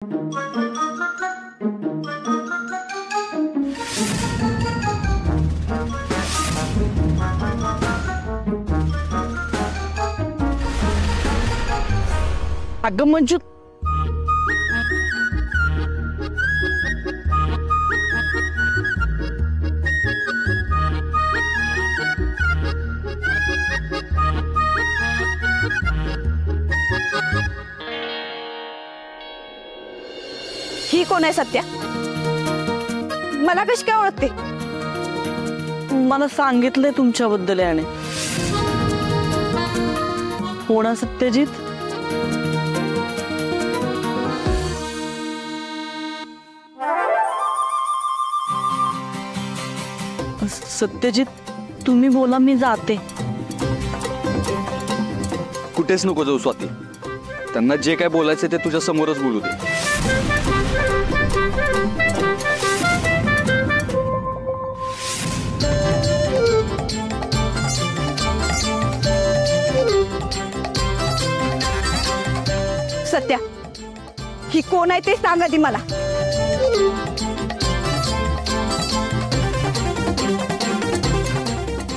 अगं मंजू, ही कोण आहे सत्या? मला कशी काय ओळखते? मला सांगितलंय तुमच्याबद्दल याने. हो ना सत्यजित? सत्यजित तुम्ही बोला, मी जाते. कुठेच नको जाऊ स्वाती. त्यांना जे काय बोलायचं ते तुझ्या समोरच बोलू दे. सत्या, ही कोण आहे ते सांग आधी मला.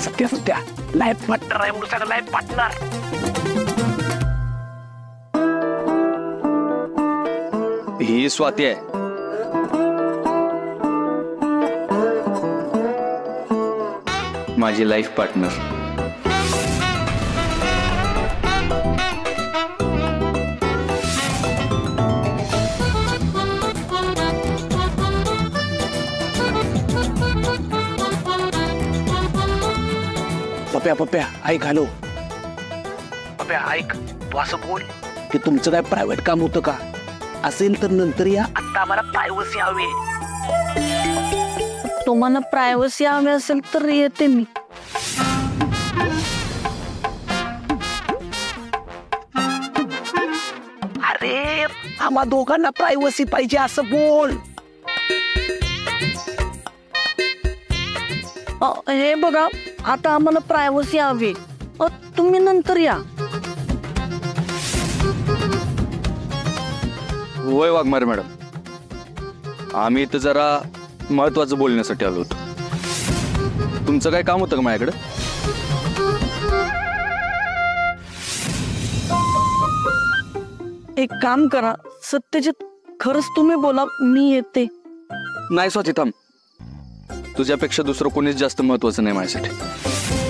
सत्या सत्या लाईफ पार्टनर आहे म्हणून सांगा. Life partner. ही स्वाती आहे. माझी लाईफ पार्टनर. पप्या पप्या ऐक. हॅलो पप्या ऐक. तू असं बोल की तुमचं काय प्रायव्हेट काम होतं का? असेल तर नंतर या. आता आम्हाला प्रायव्हसी हवी. तुम्हाला प्रायव्हसी हवी असेल तर येते मी. अरे आम्हा दोघांना प्रायव्हसी पाहिजे असं बोल. हे बघा, आता आम्हाला प्रायव्हसी हवी. तुम्ही नंतर या. होय वाघमारे मॅडम, आम्ही इथं जरा महत्वाचं बोलण्यासाठी आलो होतो. तुमचं काय काम होतं का माझ्याकडे? एक काम करा सत्यजित, खरंच तुम्ही बोला, मी येते. नाही स्वाती थांब. तुझ्यापेक्षा दुसरं कोणीच जास्त महत्वाचं नाही माझ्यासाठी.